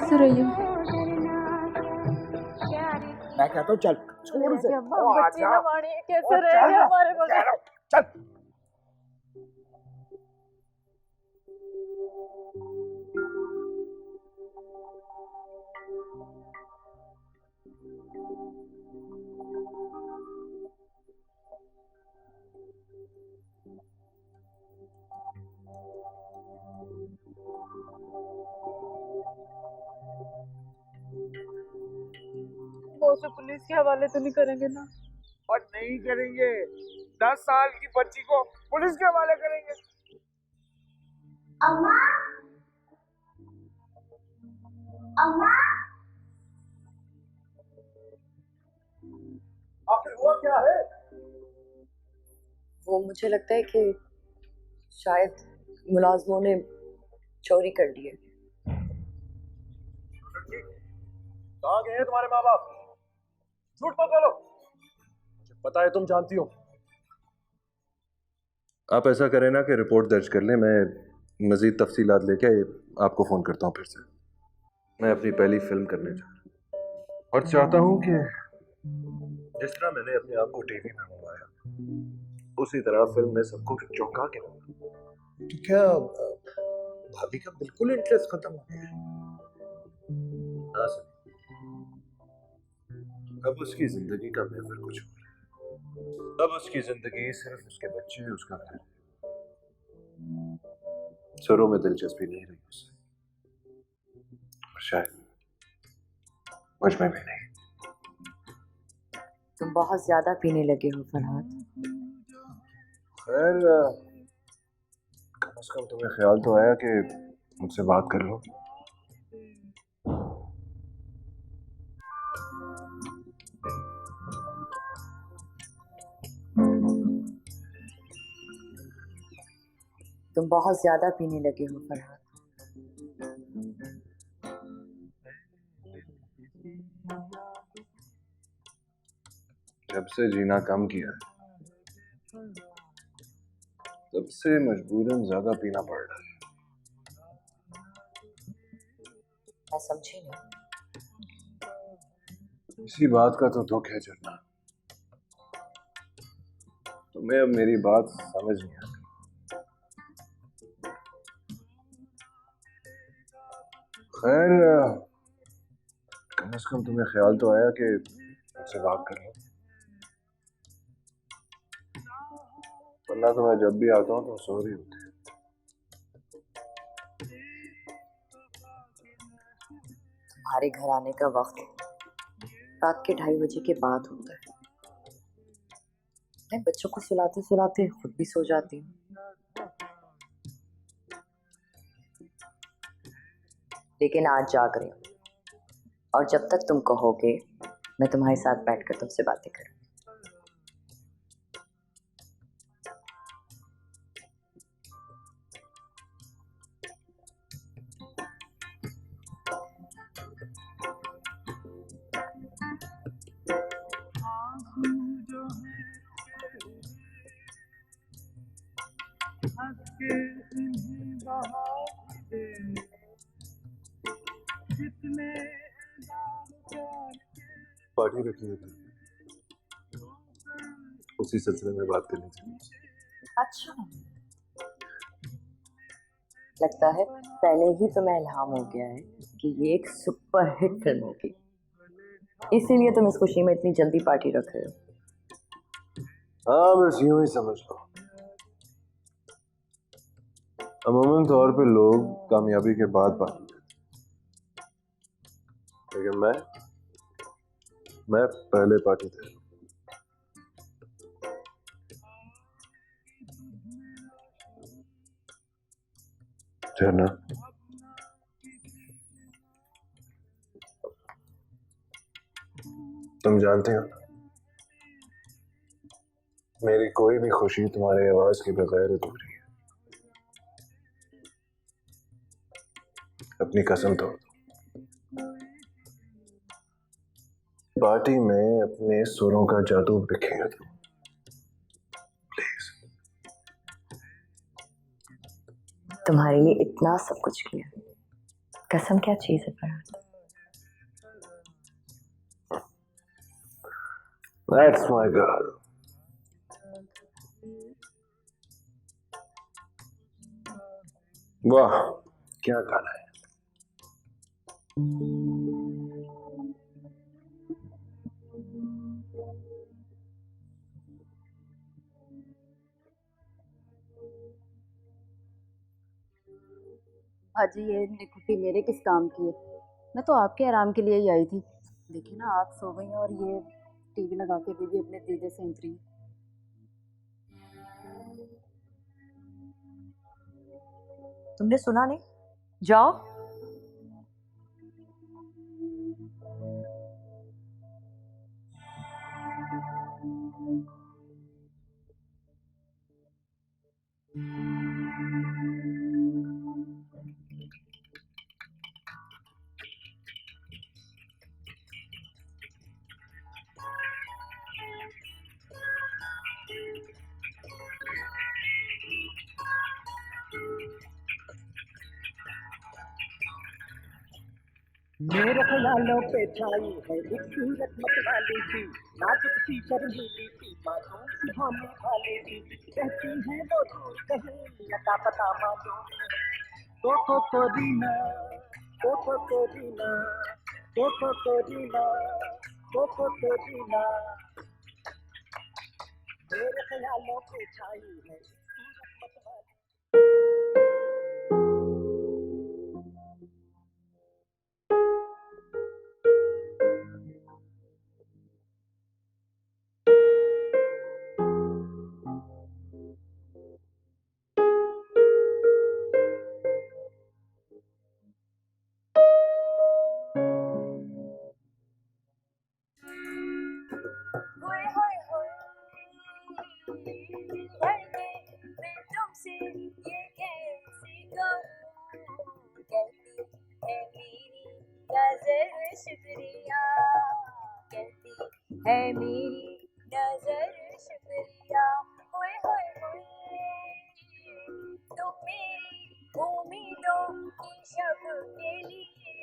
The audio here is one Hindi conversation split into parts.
कैसे रही हो? मैं कहता हूँ चल छोड़ से। बच्ची ना मारी कैसे रहे हमारे बगैर? चल वो उसे पुलिस के हवाले तो नहीं करेंगे ना? और नहीं करेंगे, 10 साल की बच्ची को पुलिस के हवाले करेंगे। अम्मा, अम्मा, आखिर हुआ क्या है? वो मुझे लगता है कि शायद मुलाजमों ने चोरी कर ली है। कहाँ गए हैं तुम्हारे माँ बाप? झूठ मत बोलो, मुझे पता है तुम जानती हो। आप ऐसा करें ना कि रिपोर्ट दर्ज कर लें, मैं मजीद तफसीलात लेके आपको फ़ोन करता हूँ फिर से। मैं अपनी पहली फिल्म करने जा रहा हूँ और चाहता हूँ कि जिस तरह मैंने अपने आप को टीवी में मनवाया उसी तरह फिल्म में सबको चौंका के रखा। तो क्या भाभी का बिल्कुल इंटरेस्ट खत्म हो गया है? हाँ सर, अब उसकी जिंदगी का महवर कुछ और है। अब उसकी जिंदगी सिर्फ उसके बच्चे, उसका घर। सुरों में दिलचस्पी नहीं रही उसे, और शायद मुझ में भी नहीं। तुम बहुत ज्यादा पीने लगे हो फरहाद। खैर, कम से कम तुम्हें ख्याल तो आया कि मुझसे बात कर लो। तुम बहुत ज्यादा पीने लगे हो फरहाद। जब से जीना कम किया तब से मजबूरन ज्यादा पीना पड़ रहा है। मैं समझी नहीं। इसी बात का तो दुख है जन्ना, तुम्हें अब मेरी बात समझ नहीं आती। खैर, कम से कम तुम्हें ख्याल तो आया कि मुझसे बात कर लो, वरना तो मैं जब भी आता हूँ तो सो रही होती। तुम्हारे घर आने का वक्त रात के 2:30 बजे के बाद होता है। मैं बच्चों को सुलाते सुलाते खुद भी सो जाती हूँ, लेकिन आज जाग रही हूँ और जब तक तुम कहोगे मैं तुम्हारे साथ बैठकर तुमसे बातें करूँ। पार्टी रखी है तो उसी सिलसिले में बात करनी थी। अच्छा, लगता है पहले ही तुम्हें इल्हाम हो गया है कि ये एक सुपर हिट फिल्म होगी, इसीलिए तुम इस खुशी में इतनी जल्दी पार्टी रख रहे हो। हाँ, बस यूं ही समझ लो। अमूमन तौर पे लोग कामयाबी के बाद पार्टी करते, लेकिन मैं पहले पार्टी दे रहा हूं। झरना, तुम जानते हो मेरी कोई भी खुशी तुम्हारे आवाज के बगैर अधूरी है। अपनी कसम तोड़ दो, पार्टी में अपने सुरों का जादू बिखेर दो प्लीज। तुम्हारे लिए इतना सब कुछ किया, कसम क्या चीज है फरहाद? That's my girl. वाह, क्या गाना है। हाजी ये निकुटी मेरे किस काम की है? मैं तो आपके आराम के लिए ही आई थी। देखिए ना आप सो गई हैं और ये टीवी लगा के बीवी अपने दीदे से उतरी है। तुमने सुना नहीं? जाओ। मेरे ख्यालों पे छाई है एक सूरत मतवाली सी, नाजुक सी शर्मीली सी, मासूम सी होने वाली सी, कहती है वो दूर कहीं लगा पता मालूम नहीं। कोरीना, कोरीना, कोरीना, कोरीना, मेरे ख्यालों पे छाई है एक सूरत मतवाली। होए होए होए दिल भर के मैं तुमसे ये कैसे कहूँ, कहती है मेरी नजर शुक्रिया, कहती है मेरी नजर शुक्रिया। होए होए होए तुम मेरी उम्मीदों की शब के लिए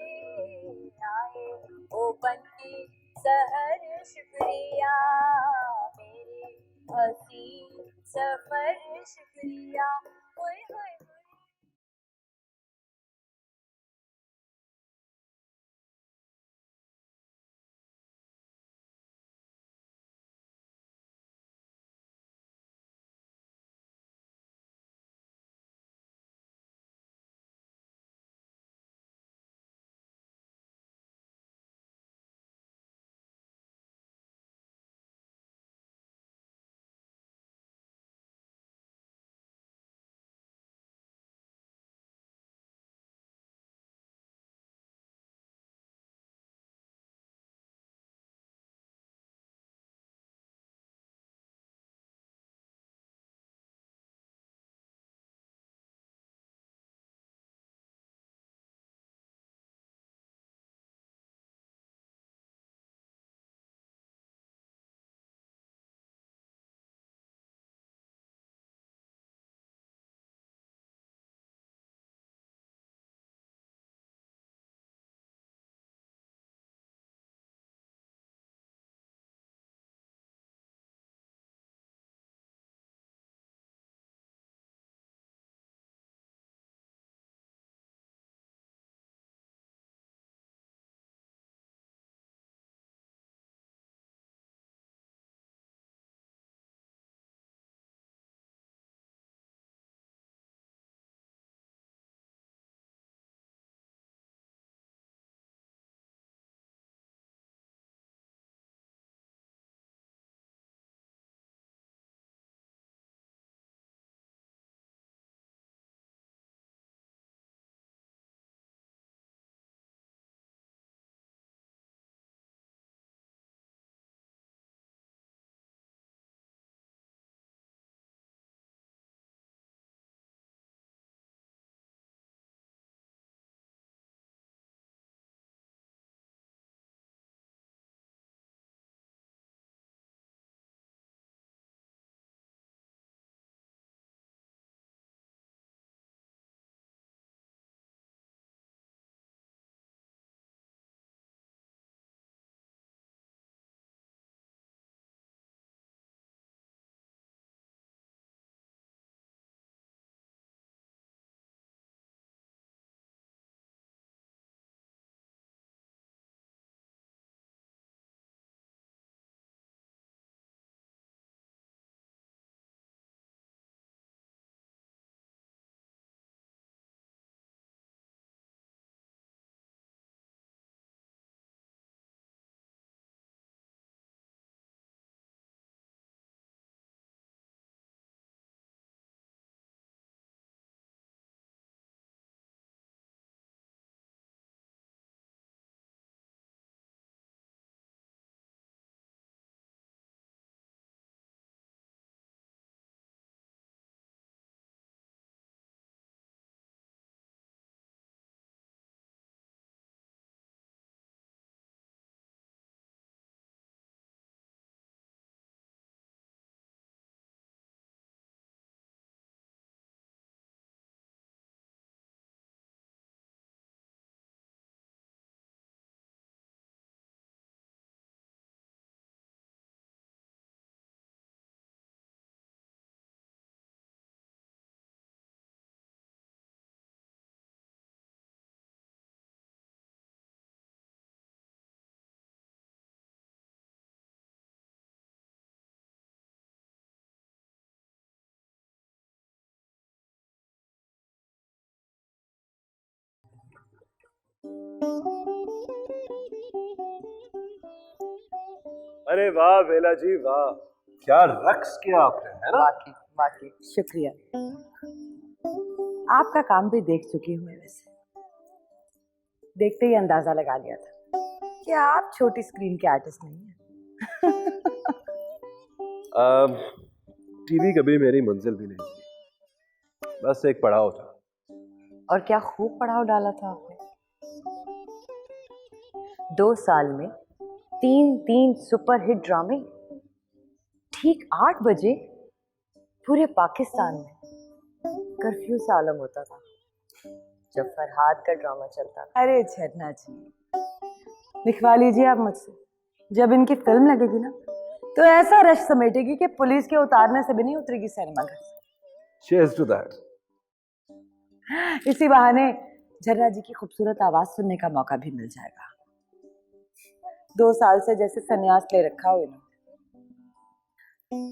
आए ओ बनके सहर, शुक्रिया मेरे हसी सफर, शुक्रिया। होए होए अरे वाह बेला जी वाह, क्या रक्स किया आपने, है ना? वाकई वाकई। शुक्रिया। आपका काम भी देख चुकी हूँ मैं वैसे। देखते ही अंदाजा लगा लिया था कि आप छोटी स्क्रीन के आर्टिस्ट नहीं हैं। टीवी कभी मेरी मंजिल भी नहीं थी, बस एक पड़ाव था। और क्या खूब पड़ाव डाला था आपने। 2 साल में 3 सुपरहिट ड्रामे, ठीक 8 बजे पूरे पाकिस्तान में कर्फ्यू सा आलम होता था जब फरहाद का ड्रामा चलता था। अरे झरना जी, लिखवा लीजिए आप मुझसे, जब इनकी फिल्म लगेगी ना तो ऐसा रश समेटेगी कि पुलिस के उतारने से भी नहीं उतरेगी सिनेमा घर से। Cheers to that. इसी बहाने झरना जी की खूबसूरत आवाज सुनने का मौका भी मिल जाएगा। 2 साल से जैसे संन्यास ले रखा हो इन्होंने।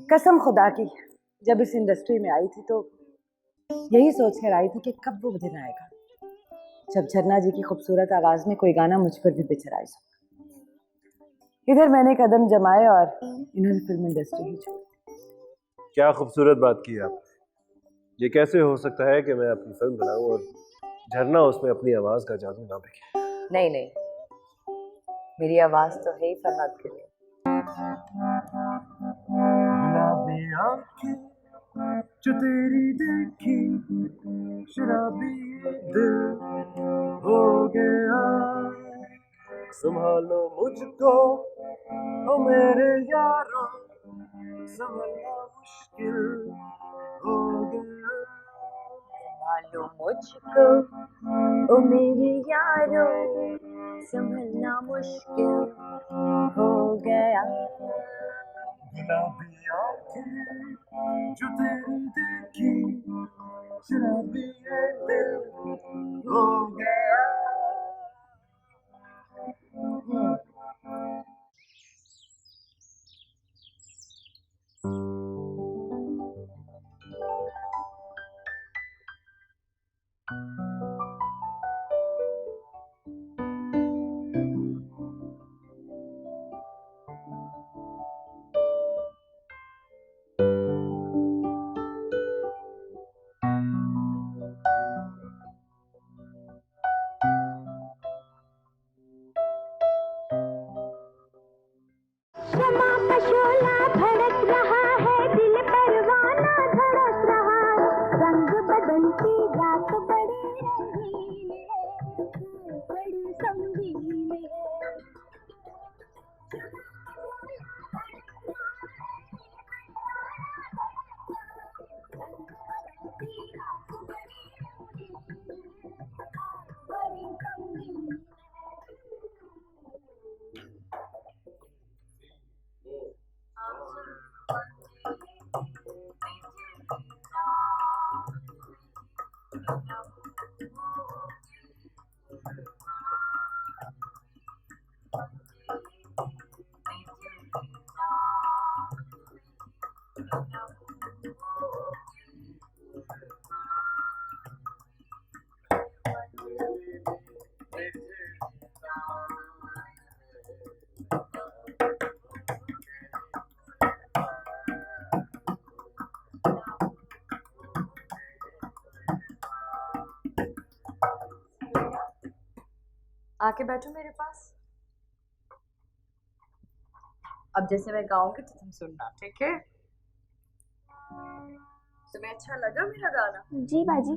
कसम खुदा की, जब इस इंडस्ट्री में आई थी तो यही सोच कर आई थी कि कब वो दिन आएगा जब झरना जी की खूबसूरत आवाज में कोई गाना मुझ पर भी बिछर आए। इधर मैंने कदम जमाए और इन्होंने फिल्म इंडस्ट्री ही छोड़ी। क्या खूबसूरत बात की आपने। ये कैसे हो सकता है कि मैं अपनी फिल्म बनाऊं और झरना उसमें अपनी आवाज का जादू ना बिखेरे। नहीं नहीं, मेरी आवाज तो है ही फरहाद के लिए। गुलाबी आंखें जो तेरी देखी, शराबी ये दिल हो गया। संभालो मुझको ओ मेरे यारों, संभलना मुश्किल हो गया। संभालो मुझको ओ मेरे यारो, संभलना मुश्किल हो गया। गुलाबी आंखें जो तेरी देखी, शराबी ये दिल हो गया। शमा का शोला भड़क रहा है, दिल परवाना धड़क रहा है। रंग बदलती रात बड़ी रंगीन है, बड़ी संगीन है। आके बैठो मेरे पास। अब जैसे मैं गाऊंगी तो तुम सुनना, ठीक है? तुम्हें अच्छा लगा मेरा गाना? जी बाजी।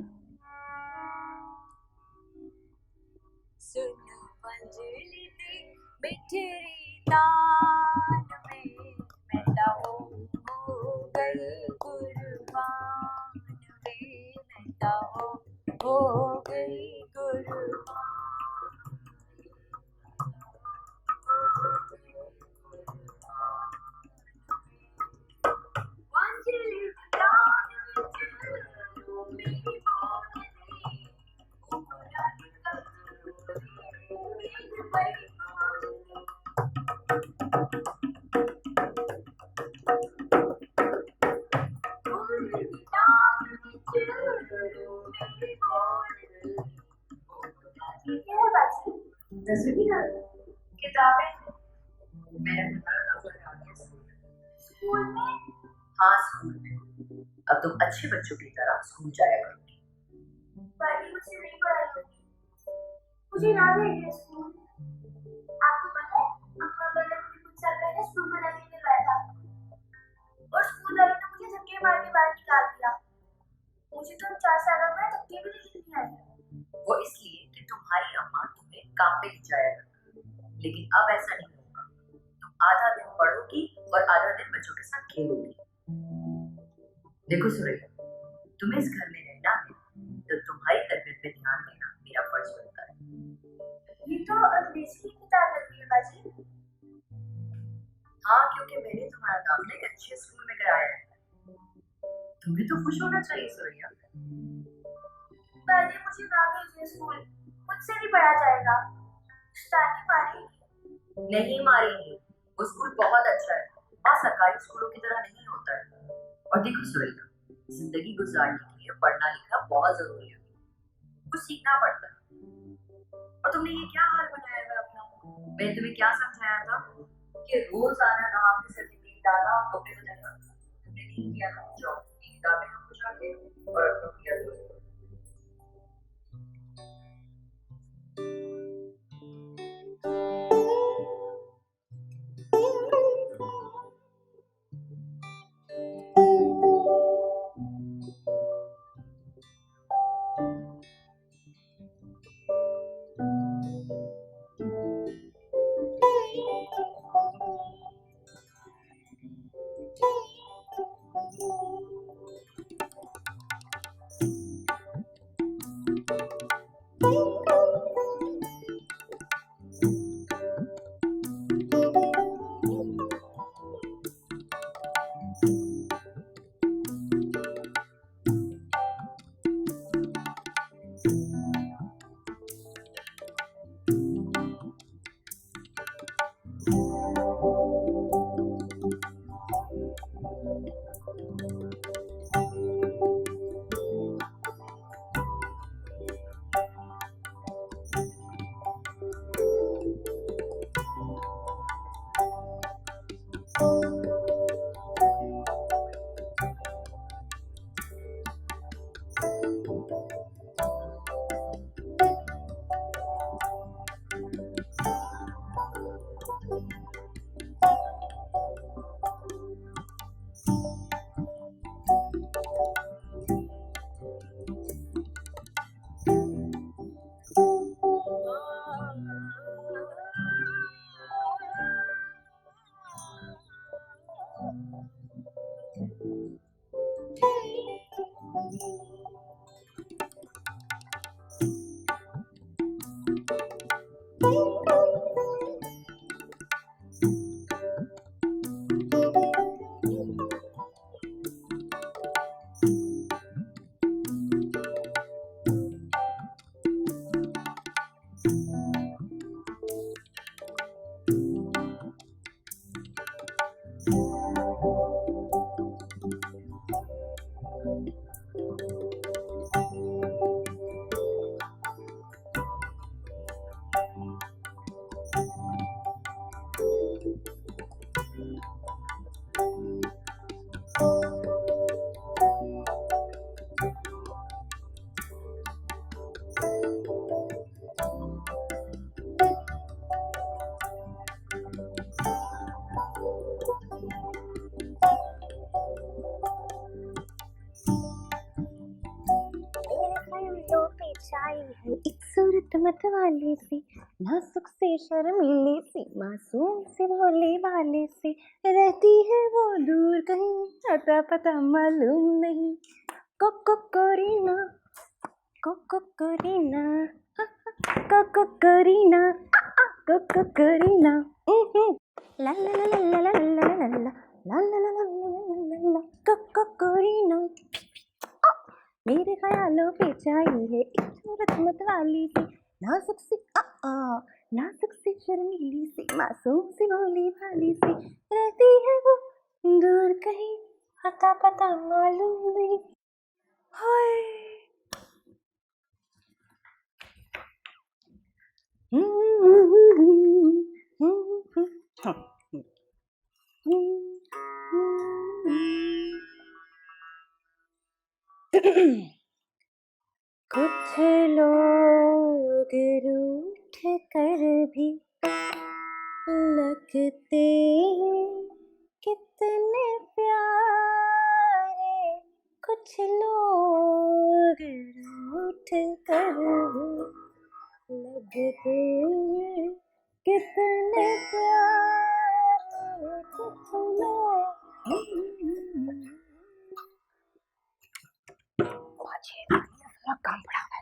सुनो मंजली दी बिखरी तान में, मैं हो गई कुर्बान में, मैं हो गई कुर्बान। मंजली तान में मेरी बोलनी, उमरा निकल दसवीं किताबें मैंने तुम्हारा नाम लगा दिया स्कूल में हाँ स्कूल में अब तुम अच्छे बच्चों की तरह स्कूल जाया करोगी पढ़ी मुझसे नहीं पढ़ाई होगी। मुझे याद है ये स्कूल। आपको पता है अम्मा वाले मुझे कुछ साल पहले स्कूल में रखने के लाया था और स्कूल वालों ने मुझे धक्के मार के बाहर निकाल दिया। मुझे तो 4 सालों में धक्के भी नहीं आई। वो इसलिए कि तुम्हारी अम्मा तुम्हें काम पे ले जाया करती लेकिन अब ऐसा नहीं होगा तुम आधा दिन पढ़ोगी और आधा दिन बच्चों के साथ खेलोगी देखो सुरैया तुम्हें इस घर में रहना है तो तुम्हारी तबीयत पे ध्यान देना मेरा फर्ज बनता है ये तो अंग्रेजी की किताब लग रही है बाजी। हाँ क्योंकि मैंने तुम्हारा दाखिला एक अच्छे स्कूल में कराया है तुम्हें तो खुश होना चाहिए सुरैया बाजी मुझे ना भेजिए स्कूल, मुझसे नहीं पढ़ा जाएगा। उस्तादी मारेगी। नहीं मारेंगे वो स्कूल बहुत अच्छा है वहाँ सरकारी स्कूलों की तरह नहीं होता है और देखो सुरैया जिंदगी गुजारने के लिए पढ़ना लिखना बहुत जरूरी है कुछ सीखना पड़ता है और तुमने ये क्या हाल बनाया है अपना मैंने तुम्हें क्या समझाया था कि रोज आना नहा के सर पे तेल डाला और कपड़े बदलना तुमने नहीं किया ना जाओ ये किताबें हम बुझा के और अपना किया छाई है एक सूरत मत वाली सी नाजुक से शर्मीली सी मासूम से भोले भाले से रहती है वो दूर कहीं अता पता मालूम नहीं कोको कोरीना कोको कोरीना कोको कोरीना कोको कोरीना ला ला ला ला ला ला ला ला ला ला ला ला ला ला कोको कोरीना मेरे ख्यालों पे छाई है एक सूरत मत वाली सी नाजुक सी नाजुक सी शर्मीली सी मासूम सी भोली भाली सी रहती है वो दूर कहीं अता पता मालूम नहीं हाय कुछ लोग रूठ कर भी लगते कितने प्यारे, कुछ लोग रूठ कर भी लगते कितने प्यारे, कुछ लोग काम पड़ा है।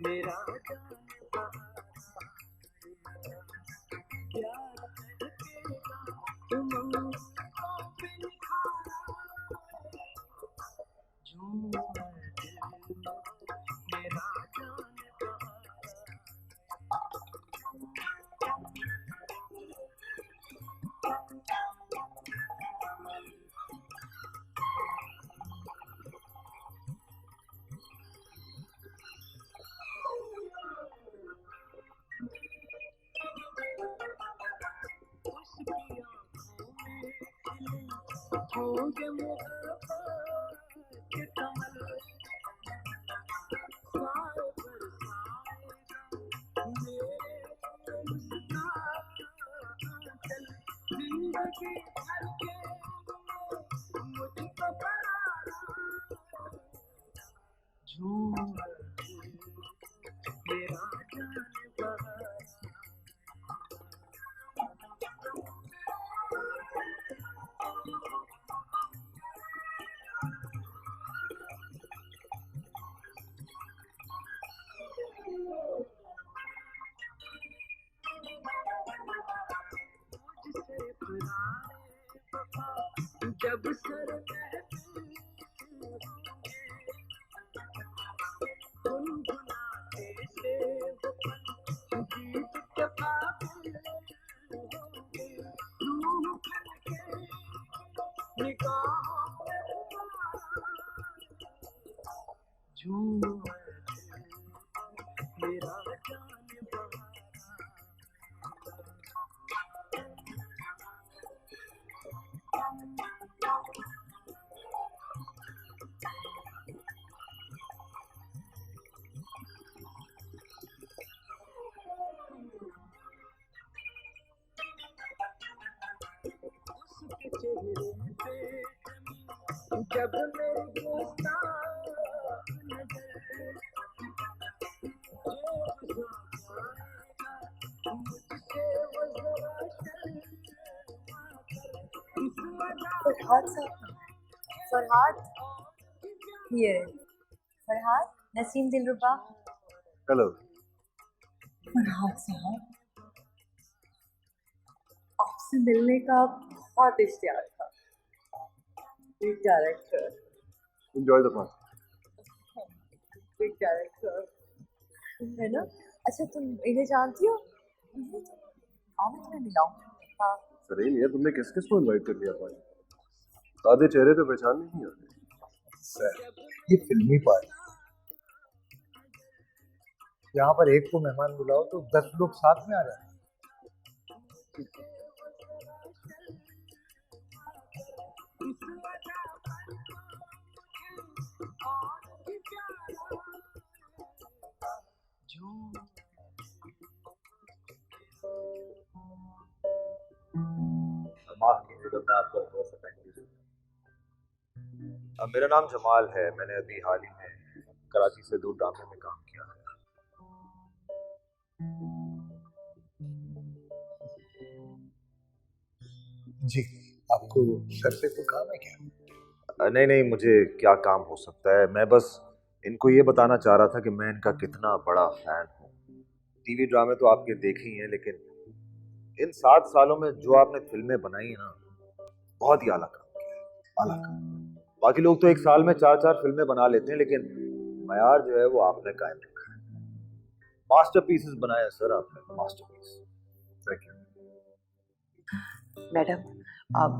मेरा होंगे मोहब्बत के कमल साए बरसाएगा मेरे मुस्कान चल जिंदगी भर के मुझको बनाना झूम मेरा जानवर जब सर गुनगुनाते से वो पल गीत के काबिल होंगे रूह भर के निगाहों में झूम मेरा जानवर उसके चेहरे पे जब मेरी गुस्ताख नजर मुझसे वो जरा फरहाद साहब, फरहाद, ये फरहाद, नसीम दिलरुबा। हेलो। फरहाद साहब, आपसे मिलने का बहुत इश्तिहार था। Big director, enjoy the fun. Big director है ना? अच्छा, तुम इन्हें जानती हो? आओ मैं तुम्हें मिलाऊं। हाँ, सही नहीं है, तुमने किस किस को इनवाइट कर लिया पानी? आधे चेहरे तो पहचान नहीं आते। ये फिल्मी पार्टी, यहाँ पर एक को मेहमान बुलाओ तो 10 लोग साथ में आ जाए। माफ कीजिएगा, मैं आपका थोड़ा सा कंफ्यूज हूँ। मेरा नाम जमाल है। मैंने अभी हाल ही में कराची से 2 ड्रामे में काम किया है। जी, आपको सर से कोई काम है क्या? नहीं नहीं, मुझे क्या काम हो सकता है। मैं बस इनको ये बताना चाह रहा था कि मैं इनका कितना बड़ा फैन हूँ। टीवी ड्रामे तो आपके देखे ही हैं, लेकिन इन 7 सालों में जो आपने फिल्में बनाई हैं ना, बहुत ही आला काम किया, आला काम। बाकी लोग तो एक साल में 4-4 फिल्में बना लेते हैं, लेकिन मयार जो है वो आपने कायम रखा है। मास्टरपीसेस बनाए हैं सर आपने, मास्टरपीस। Thank you. मैडम, अब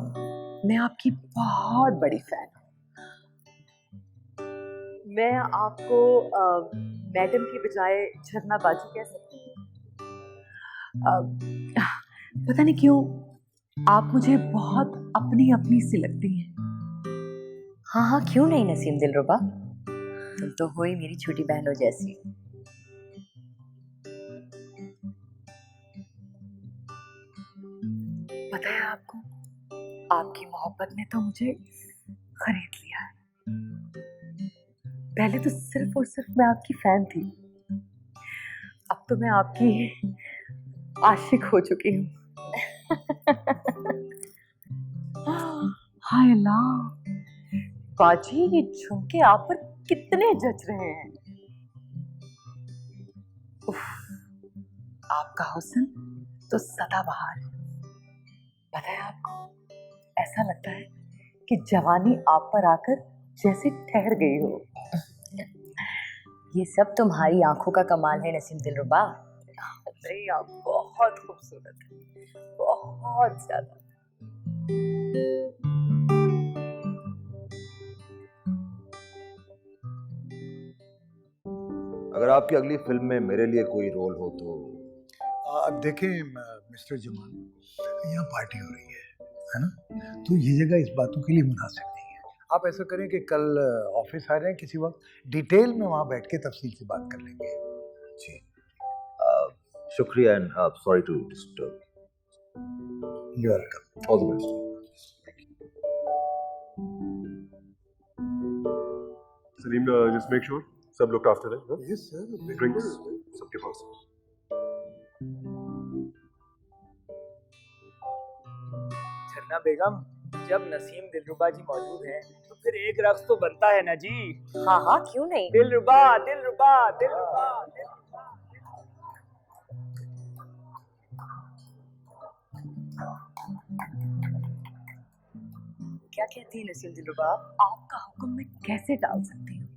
मैं आपकी बहुत बड़ी फैन हूँ। मैं आपको मैडम की बजाय झरना बाजी कह सकती हूँ। पता नहीं क्यों आप मुझे बहुत अपनी अपनी सी लगती हैं। हाँ हाँ, क्यों नहीं नसीम दिलरुबा, तुम तो हो ही मेरी छोटी बहनों जैसी। पता है आपको, आपकी मोहब्बत ने तो मुझे खरीद लिया है। पहले तो सिर्फ और सिर्फ मैं आपकी फैन थी, अब तो मैं आपकी आशिक हो चुकी हूँ। हाय अल्लाह, बाजी ये झुमके आप पर कितने जच रहे हैं। उफ, आपका हुस्न तो सदाबहार है। पता है आपको, ऐसा लगता है कि जवानी आप पर आकर जैसे ठहर गई हो। ये सब तुम्हारी आंखों का कमाल है नसीम दिलरुबा। नहीं, आप बहुत खूबसूरत हैं, बहुत ज्यादा। अगर आपकी अगली फिल्म में मेरे लिए कोई रोल हो तो देखें मिस्टर जमाल, यहाँ पार्टी हो रही है ना? तो ये जगह इस बातों के लिए मुनासिब नहीं है। आप ऐसा करें कि कल ऑफिस आ रहे हैं किसी वक्त, डिटेल में वहाँ बैठ के तफसील से बात कर लेंगे। जी, शुक्रिया and sorry to disturb. You are welcome. All the best. Salim, just make sure सब looked after it. Huh? Yes sir, Drinks सबके पास। झरना बेगम, जब नसीम दिलरुबा जी मौजूद हैं तो फिर एक रक्स तो बनता है ना जी। हाँ हाँ, क्यों नहीं। दिलरुबा दिलरुबा दिलरुबा दिलरुबा। क्या कहती है नसीम दिलरुबा, आपका हुक्म मैं कैसे टाल सकती हूँ।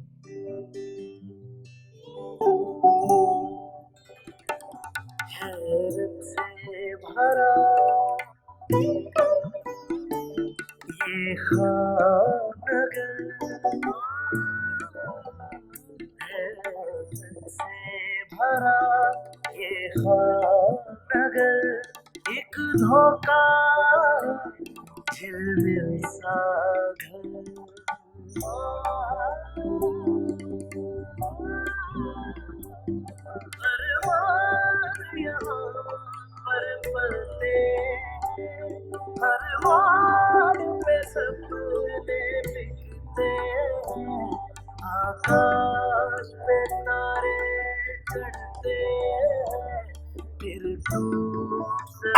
हैरत से भरा ये खानगर, हैरत से भरा ये खानगर, एक धोखा झिलमिल सा घर। अरमान यहाँ पर पलते, अरमान पे सपने बिकते, आकाश पे तारे चढ़ते, फिर धूप से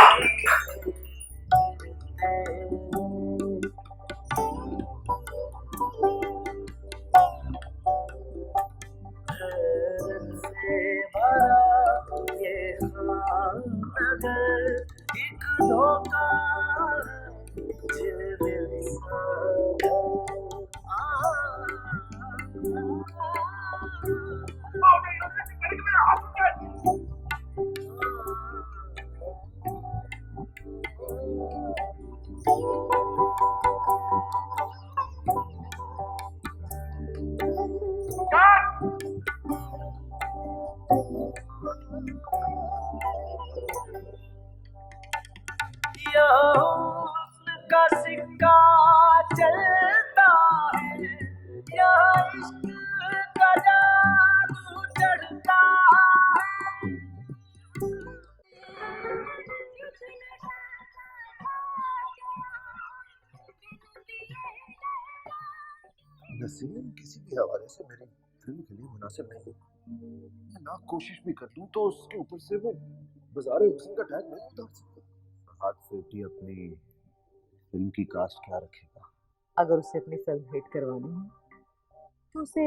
से भरा ये खानगर, एक धोखा झिलमिल सा का सिक्का चलता है, यहाँ इश्क का जादू चढ़ता है। नसीम किसी भी हवाले से मेरी फिल्म के लिए मुनासिब नहीं। मैं ना कोशिश भी कर लूं तो उसके ऊपर से वो बाज़ार हुस्न का टैग नहीं उतार सकता। हाथ फेटी अपनी फिल्म की कास्ट क्या रखेगा? अगर उसे अपनी फिल्म हिट करवानी है तो उसे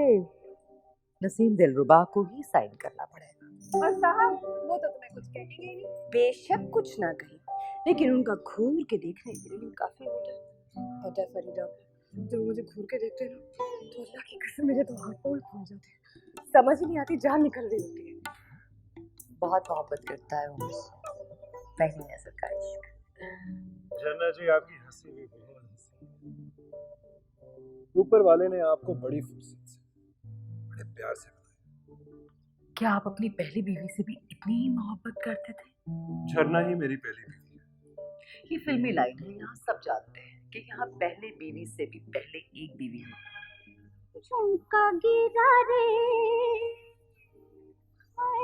नसीम दिलरुबा को ही साइन करना पड़ेगा। और साहब वो तो तुम्हें कुछ कहेंगे ही नहीं। बेशक कुछ ना कहे, लेकिन उनका घूर के देखना मेरे लिए काफी होता है। पता है फरीदा, जब मुझे घूर के देखते हैं ना तो अल्लाह की कसम मेरे तो हाथ पांव फूल जाते हैं, समझ ही नहीं आती, जान निकल रही होती है। बहुत मोहब्बत करता है वो मुझसे, पहली नजर का इश्क। झरना जी आपकी हंसी भी बहुत हंसी। ऊपर वाले ने आपको बड़ी फुर्सत से, बड़े प्यार से बनाया। क्या आप अपनी पहली बीवी से भी इतनी ही मोहब्बत करते थे? झरना ही मेरी पहली बीवी है। ये फिल्मी लाइन है, यहाँ सब जानते हैं कि यहाँ पहले बीवी से भी पहले एक बीवी है। झुमका गिरा रे हाय